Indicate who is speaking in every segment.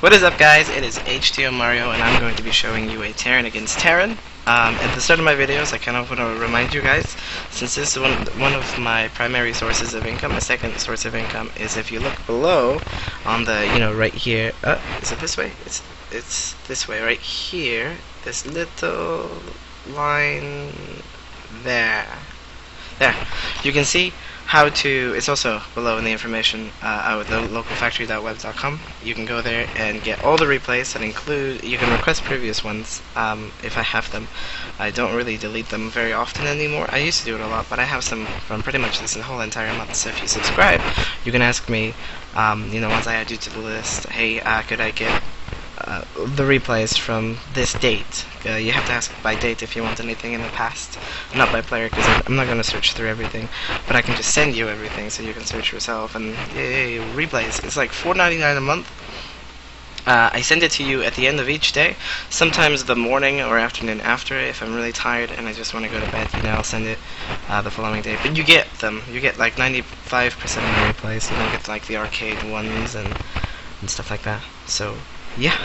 Speaker 1: What is up, guys? It is HTOMario, and I'm going to be showing you a Terran against Terran. At the start of my videos, I kind of want to remind you guys, since this is one of my primary sources of income. My second source of income is if you look below on the, right here. Is it this way? It's this way, right here. This little line there. There. You can see how to, it's also below in the information at the localfactory.web.com. You can go there and get all the replays that include, you can request previous ones if I have them. I don't really delete them very often anymore. I used to do it a lot, but I have some from pretty much this whole entire month. So if you subscribe, you can ask me, once I add you to the list, hey, could I get the replays from this date. You have to ask by date if you want anything in the past, not by player, because I'm not going to search through everything, but I can just send you everything so you can search yourself. And yay, replays. It's like $4.99 a month. I send it to you at the end of each day, sometimes the morning or afternoon after. If I'm really tired and I just want to go to bed, I'll send it the following day. But you get them. You get like 95% of my replays. You don't get like the arcade ones and stuff like that. So yeah,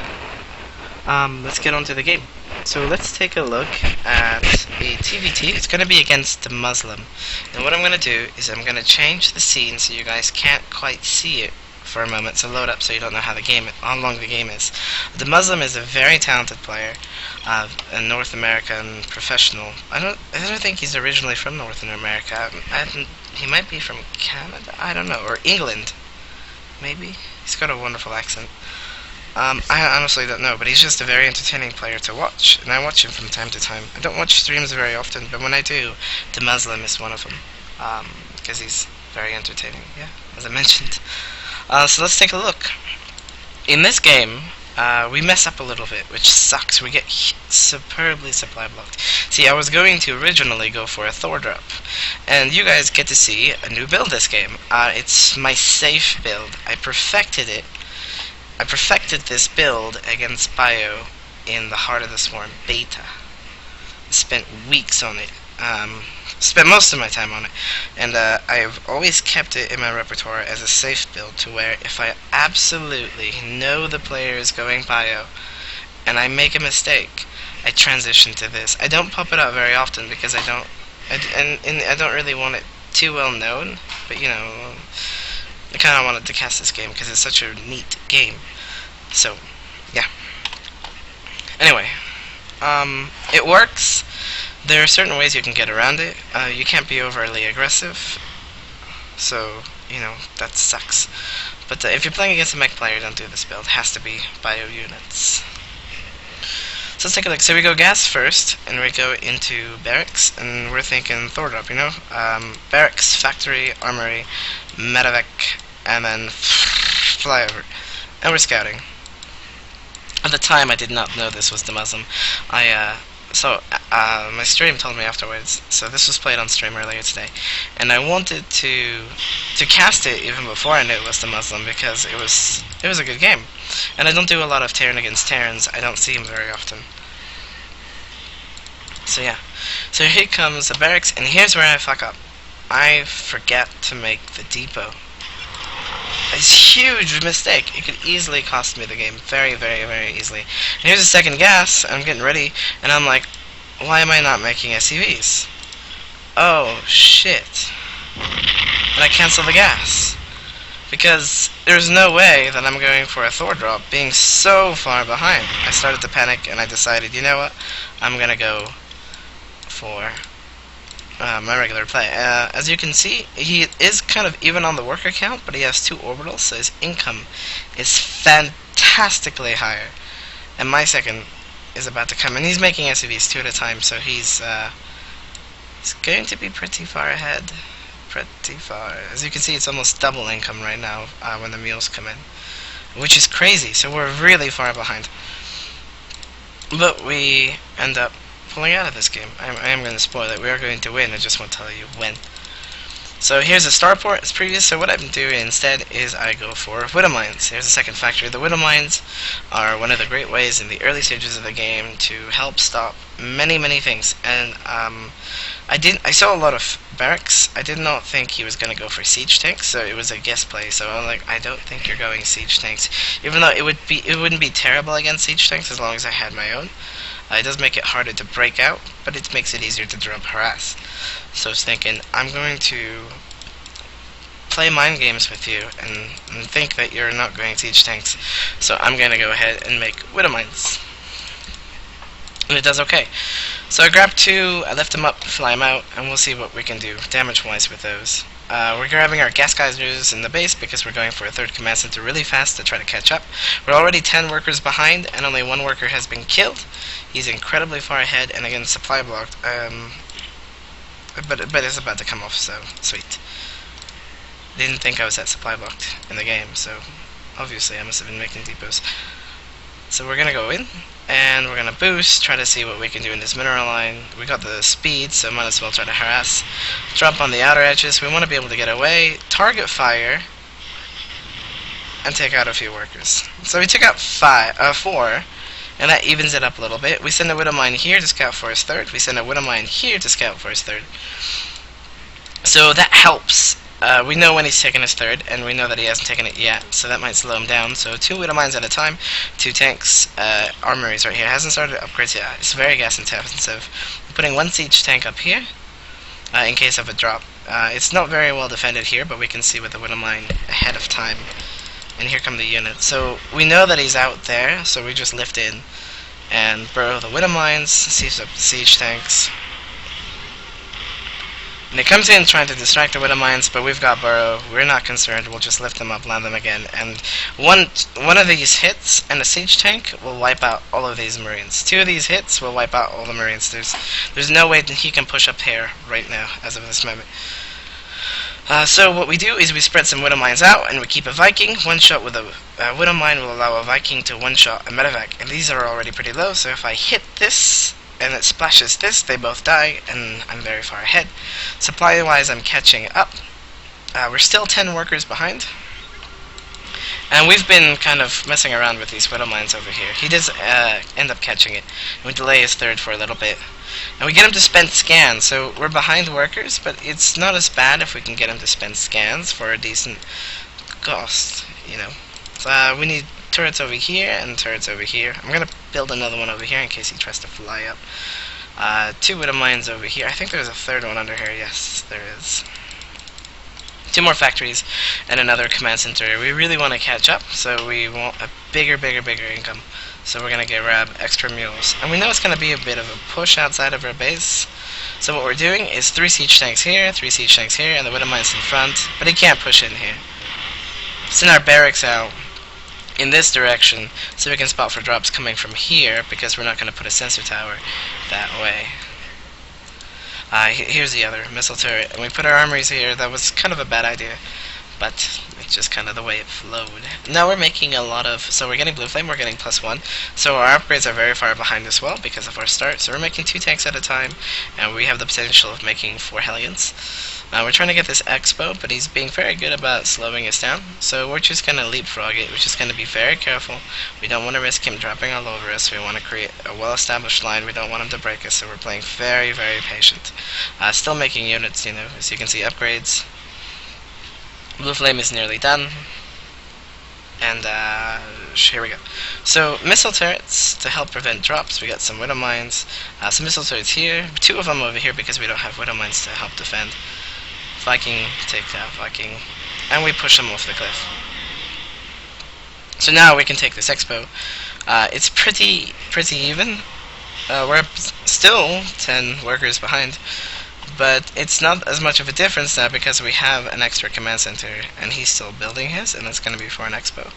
Speaker 1: let's get on to the game. So let's take a look at a TvT. It's going to be against the Muslim. And what I'm going to do is I'm going to change the scene so you guys can't quite see it for a moment to load up, so you don't know how long the game is. The Muslim is a very talented player, a North American professional. I don't think he's originally from North America. He might be from Canada. I don't know, or England, maybe. He's got a wonderful accent. I honestly don't know, but he's just a very entertaining player to watch, and I watch him from time to time. I don't watch streams very often, but when I do, the Muslim is one of them, because he's very entertaining, yeah, as I mentioned. So let's take a look. In this game, we mess up a little bit, which sucks. We get superbly supply blocked. See, I was going to originally go for a Thor drop, and you guys get to see a new build this game. It's my safe build. I perfected it. I perfected this build against Bio in the Heart of the Swarm beta. I spent weeks on it. Spent most of my time on it. And I've always kept it in my repertoire as a safe build, to where if I absolutely know the player is going Bio and I make a mistake, I transition to this. I don't pop it out very often because I don't really want it too well known, but I kind of wanted to cast this game because it's such a neat game. So, yeah. Anyway, it works. There are certain ways you can get around it. You can't be overly aggressive, so, that sucks. But if you're playing against a mech player, don't do this build. It has to be bio units. So let's take a look. So we go gas first, and we go into barracks, and we're thinking Thor drop, barracks, factory, armory, medevac, and then flyover. And we're scouting. At the time, I did not know this was the Muslim. My stream told me afterwards, so this was played on stream earlier today, and I wanted to cast it even before I knew it was the Muslim, because it was a good game. And I don't do a lot of Terran against Terrans. I don't see him very often. So yeah. So here comes the barracks, and here's where I fuck up. I forget to make the depot. A huge mistake. It could easily cost me the game. Very, very, very easily. And here's a second gas. I'm getting ready, and I'm like, why am I not making SUVs? Oh, shit. And I cancel the gas. Because there's no way that I'm going for a Thor drop being so far behind. I started to panic, and I decided, you know what? I'm gonna go for my regular play. As you can see, he is kind of even on the worker count, but he has 2 orbitals, so his income is fantastically higher. And my second is about to come, and he's making SUVs 2 at a time, so he's going to be pretty far ahead. Pretty far. As you can see, it's almost double income right now when the mules come in, which is crazy, so we're really far behind. But we end up pulling out of this game. I am going to spoil it. We are going to win. I just won't tell you when. So here's a starport as previous, so what I'm doing instead is I go for widow mines. Here's the second factory. The widow mines are one of the great ways in the early stages of the game to help stop many things. And I saw a lot of barracks. I did not think he was going to go for siege tanks, so it was a guess play. So I'm like, I don't think you're going siege tanks, even though it wouldn't be terrible against siege tanks as long as I had my own. It does make it harder to break out, but it makes it easier to drop harass. So I was thinking, I'm going to play mind games with you and think that you're not going siege tanks. So I'm going to go ahead and make widow mines. And it does okay. So I grab 2, I lift them up, fly them out, and we'll see what we can do damage-wise with those. We're grabbing our gas geysers in the base because we're going for a third command center really fast to try to catch up. We're already 10 workers behind, and only 1 worker has been killed. He's incredibly far ahead, and again, supply blocked. But it's about to come off, so sweet. Didn't think I was at supply blocked in the game, so obviously I must have been making depots. So we're gonna go in, and we're gonna boost, try to see what we can do in this mineral line. We got the speed, so might as well try to harass. Drop on the outer edges. We want to be able to get away, target fire, and take out a few workers. So we took out 4, and that evens it up a little bit. We send a widow mine here to scout for his third. We send a widow mine here to scout for his third. So that helps. We know when he's taken his third, and we know that he hasn't taken it yet, so that might slow him down. So 2 widow mines at a time, 2 tanks, armories right here. It hasn't started upgrades yet. It's very gas intensive. I'm putting 1 siege tank up here in case of a drop. It's not very well defended here, but we can see with the widow mine ahead of time. And here come the units. So we know that he's out there, so we just lift in and burrow the widow mines, siege up the siege tanks. And he comes in trying to distract the widow mines, but we've got burrow. We're not concerned. We'll just lift them up, land them again, and one of these hits and a siege tank will wipe out all of these marines. 2 of these hits will wipe out all the marines. There's no way that he can push up here right now as of this moment. So what we do is we spread some widow mines out, and we keep a Viking. 1 shot with a widow mine will allow a Viking to 1-shot a medevac, and these are already pretty low. So if I hit this and it splashes this, they both die, and I'm very far ahead. Supply-wise, I'm catching up. We're still 10 workers behind. And we've been kind of messing around with these widow mines over here. He does end up catching it. And we delay his third for a little bit. And we get him to spend scans, so we're behind workers, but it's not as bad if we can get him to spend scans for a decent cost, you know. So we need turrets over here and turrets over here. I'm going to build another one over here in case he tries to fly up. 2 widow mines over here. I think there's a third one under here. Yes, there is. 2 more factories and another command center. We really want to catch up, so we want a bigger income. So we're going to grab extra mules. And we know it's going to be a bit of a push outside of our base. So what we're doing is 3 siege tanks here, 3 siege tanks here, and the widow mines in front. But he can't push in here. Send our barracks out in this direction so we can spot for drops coming from here, because we're not going to put a sensor tower that way. Here's the other missile turret, and we put our armories here. That was kind of a bad idea, but it's just kind of the way it flowed. Now we're making a lot of, so we're getting blue flame, we're getting +1, so our upgrades are very far behind as well because of our start. So we're making 2 tanks at a time, and we have the potential of making 4 Hellions. We're trying to get this Expo, but he's being very good about slowing us down, so we're just going to leapfrog it. We're just going to be very careful. We don't want to risk him dropping all over us. We want to create a well-established line. We don't want him to break us, so we're playing very patient. Still making units, you know, as you can see, upgrades. Blue flame is nearly done. And here we go. So missile turrets to help prevent drops. We got some widow mines. Some missile turrets here. 2 of them over here because we don't have widow mines to help defend. Viking, take out Viking, and we push them off the cliff. So now we can take this Expo. It's pretty even. We're still 10 workers behind, but it's not as much of a difference now because we have an extra command center, and he's still building his, and it's going to be for an Expo.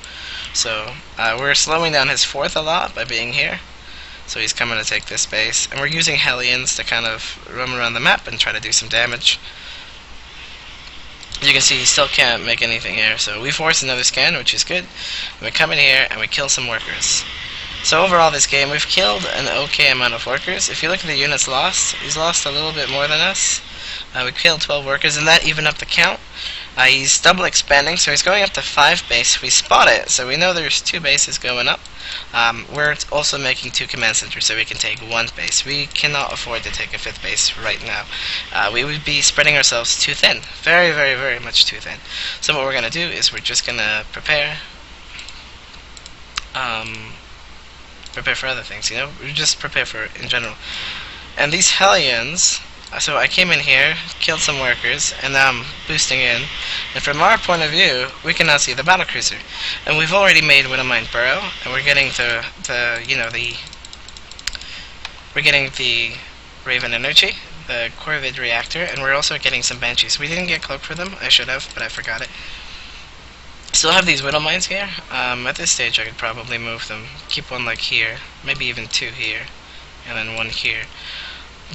Speaker 1: So we're slowing down his 4th a lot by being here. So he's coming to take this base, and we're using Hellions to kind of roam around the map and try to do some damage. As you can see, he still can't make anything here, so we force another scan, which is good. And we come in here and we kill some workers. So overall this game, we've killed an okay amount of workers. If you look at the units lost, he's lost a little bit more than us. We killed 12 workers, and that evened up the count. He's double expanding, so he's going up to 5 base. We spot it, so we know there's 2 bases going up. We're also making 2 command centers, so we can take 1 base. We cannot afford to take a 5th base right now. We would be spreading ourselves too thin. Very, very, very much too thin. So what we're going to do is we're just going to prepare for other things, you know? We just prepare for in general. And these Hellions, so I came in here, killed some workers, and now I'm boosting in. And from our point of view, we can now see the battlecruiser. And we've already made Widowmine Burrow, and we're getting we're getting the Raven Energy, the Corvid Reactor, and we're also getting some Banshees. We didn't get Cloak for them. I should have, but I forgot it. Still have these Widow Mines here. At this stage I could probably move them. Keep one like here, maybe even 2 here, and then 1 here.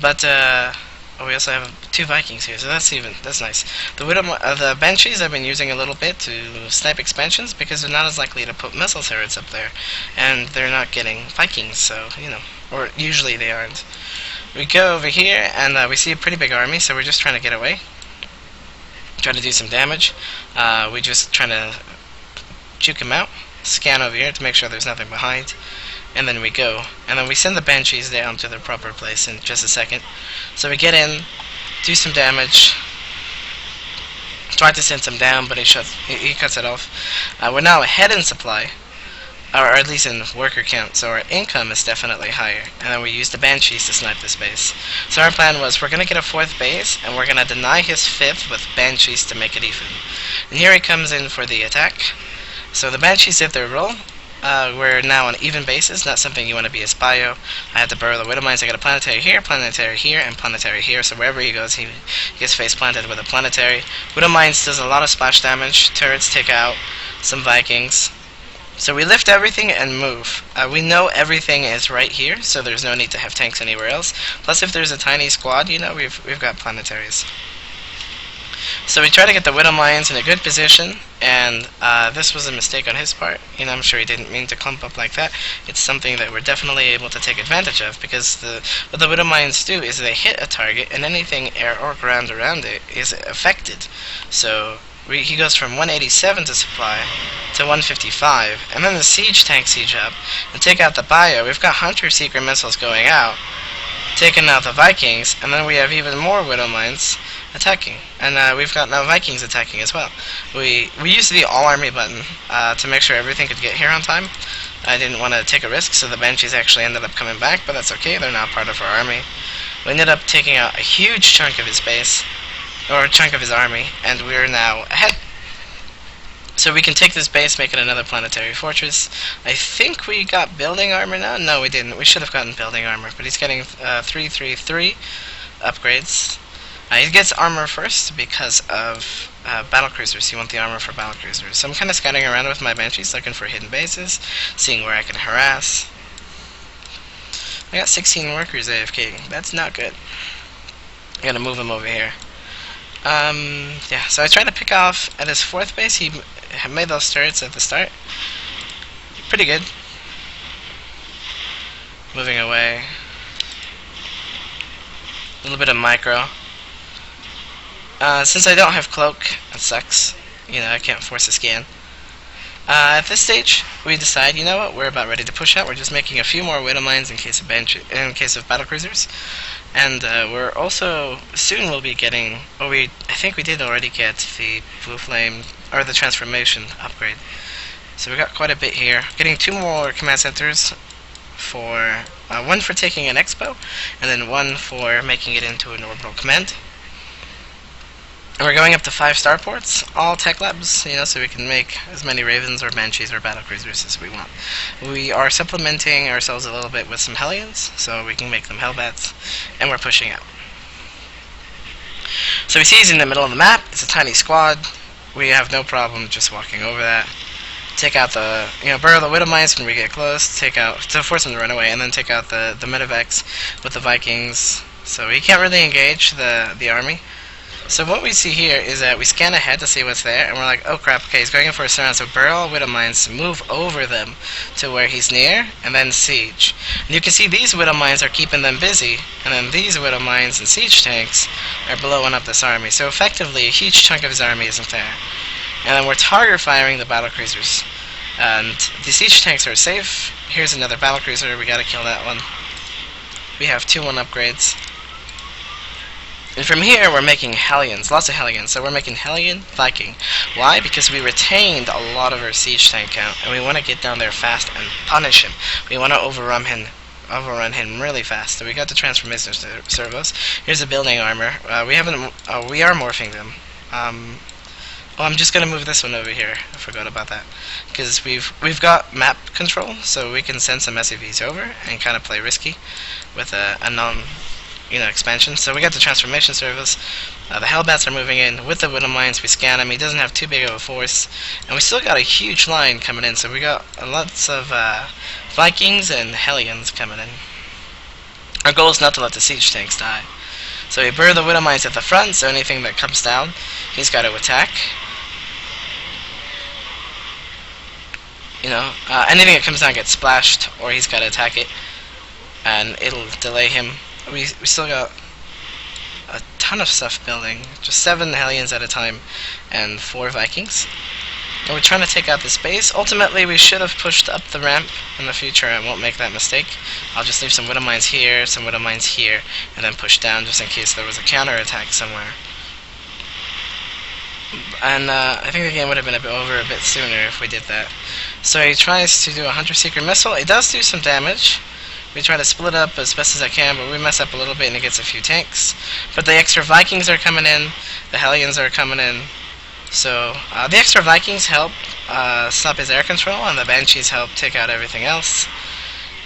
Speaker 1: But we also have 2 Vikings here, so that's nice. The Banshees I've been using a little bit to snipe expansions because they're not as likely to put missile turrets up there, and they're not getting Vikings, so you know, or usually they aren't. We go over here and we see a pretty big army, so we're just trying to get away. Try to do some damage. We just trying to juke him out, scan over here to make sure there's nothing behind, and then we go. And then we send the Banshees down to their proper place in just a second. So we get in, do some damage, try to send some down, but he cuts it off. We're now ahead in supply, or at least in worker count, so our income is definitely higher. And then we use the Banshees to snipe this base. So our plan was we're going to get a 4th base, and we're going to deny his 5th with Banshees to make it even. And here he comes in for the attack. So the Banshees did their role. We're now on even bases, not something you want to be as bio. I had to burrow the Widow Mines. I got a planetary here, and planetary here, so wherever he goes, he gets face planted with a planetary. Widow Mines does a lot of splash damage. Turrets take out some Vikings. So we lift everything and move. We know everything is right here, so there's no need to have tanks anywhere else. Plus, if there's a tiny squad, you know, we've got planetaries. So we try to get the Widow Mines in a good position, and this was a mistake on his part. You know, I'm sure he didn't mean to clump up like that. It's something that we're definitely able to take advantage of, because what the Widow Mines do is they hit a target, and anything air or ground around it is affected. So he goes from 187 to supply to 155, and then the siege tanks siege up and take out the bio. We've got Hunter Seeker missiles going out, taking out the Vikings, and then we have even more Widow Mines attacking, and we've got now Vikings attacking as well. We used the all army button to make sure everything could get here on time. I didn't want to take a risk, so the Banshees actually ended up coming back, but that's okay, they're now part of our army. We ended up taking out a huge chunk of his base, or a chunk of his army, and we're now ahead. So we can take this base, make it another planetary fortress. I think we got building armor now? No, we didn't. We should have gotten building armor, but he's getting 333 upgrades. He gets armor first because of battlecruisers. You want the armor for battlecruisers. So I'm kind of scouting around with my Banshees, looking for hidden bases, seeing where I can harass. I got 16 workers AFK. That's not good. I gotta move him over here. Yeah, so I tried to pick off at his 4th base. He made those turrets at the start. Pretty good. Moving away. A little bit of micro. Since I don't have cloak, it sucks. You know, I can't force a scan. At this stage, we decide, you know what, we're about ready to push out. We're just making a few more Widow Mines in case of battlecruisers. And we're also, soon we'll be getting, I think we did already get the Blue Flame, or the Transformation upgrade. So we got quite a bit here. Getting 2 more command centers, for one for taking an expo, and then 1 for making it into an orbital command. And we're going up to 5 starports, all tech labs, you know, so we can make as many Ravens or Banshees or battlecruisers as we want. We are supplementing ourselves a little bit with some Hellions, so we can make them Hellbats, and we're pushing out. So we see he's in the middle of the map. It's a tiny squad. We have no problem just walking over that. Take out the, burrow the Widow Mines when we get close, to force him to run away, and then take out the Medivacs with the Vikings. So he can't really engage the army. So what we see here is that we scan ahead to see what's there, and we're like, oh crap, okay, he's going in for a surround, so burn all widow mines, move over them to where he's near, and then siege. And you can see these widow mines are keeping them busy, and then these widow mines and siege tanks are blowing up this army. So effectively, a huge chunk of his army isn't there. And then we're target firing the battlecruisers. And the siege tanks are safe. Here's another battlecruiser, we gotta kill that one. We have 2-1 upgrades. And from here, we're making Hellions, lots of Hellions. So we're making Hellion, Viking. Why? Because we retained a lot of our siege tank count, and we want to get down there fast and punish him. We want to overrun him really fast. So we got the transformation servos. Here's the building armor. We are morphing them. I'm just gonna move this one over here. I forgot about that, because we've got map control, so we can send some SCVs over and kind of play risky with a non. Expansion. So we got the transformation servos. The Hellbats are moving in with the widow mines. We scan him. He doesn't have too big of a force, and we still got a huge line coming in. So we got lots of Vikings and Hellions coming in. Our goal is not to let the siege tanks die. So we burn the widow mines at the front. So anything that comes down, he's got to attack. Anything that comes down gets splashed, or he's got to attack it, and it'll delay him. We still got a ton of stuff building, just 7 Hellions at a time, and 4 Vikings. And we're trying to take out the space. Ultimately, we should have pushed up the ramp in the future. I won't make that mistake. I'll just leave some widow mines here, some widow mines here, and then push down just in case there was a counterattack somewhere. And I think the game would have been over a bit sooner if we did that. So he tries to do a Hunter Seeker Missile. It does do some damage. We try to split up as best as I can, but we mess up a little bit and it gets a few tanks. But the extra Vikings are coming in, the Hellions are coming in. So the extra Vikings help stop his air control, and the Banshees help take out everything else.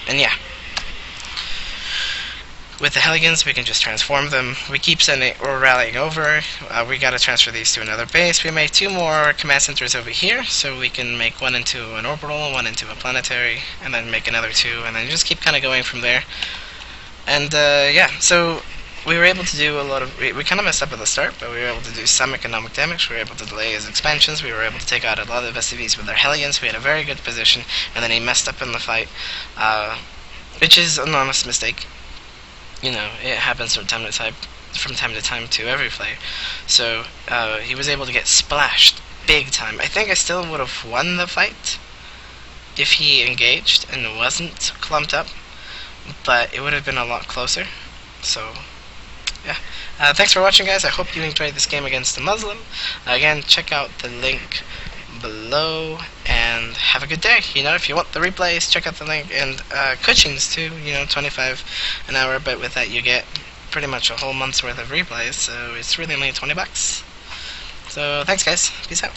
Speaker 1: And yeah. With the Hellions, we can just transform them. We keep rallying over. We gotta transfer these to another base. We made 2 more command centers over here, so we can make one into an orbital, one into a planetary, and then make another 2, and then just keep kind of going from there. And yeah, so we were able to do a lot of. We kind of messed up at the start, but we were able to do some economic damage. We were able to delay his expansions. We were able to take out a lot of SCVs with our Hellions. We had a very good position, and then he messed up in the fight, which is an honest mistake. It happens from time to time to every player. So he was able to get splashed big time. I think I still would have won the fight if he engaged and wasn't clumped up, but it would have been a lot closer. So yeah. Thanks for watching, guys. I hope you enjoyed this game against the Muslim. Again, check out the link below, and have a good day. If you want the replays, check out the link, and Cushing's too, 25 an hour, but with that you get pretty much a whole month's worth of replays, so it's really only $20. So thanks, guys. Peace out.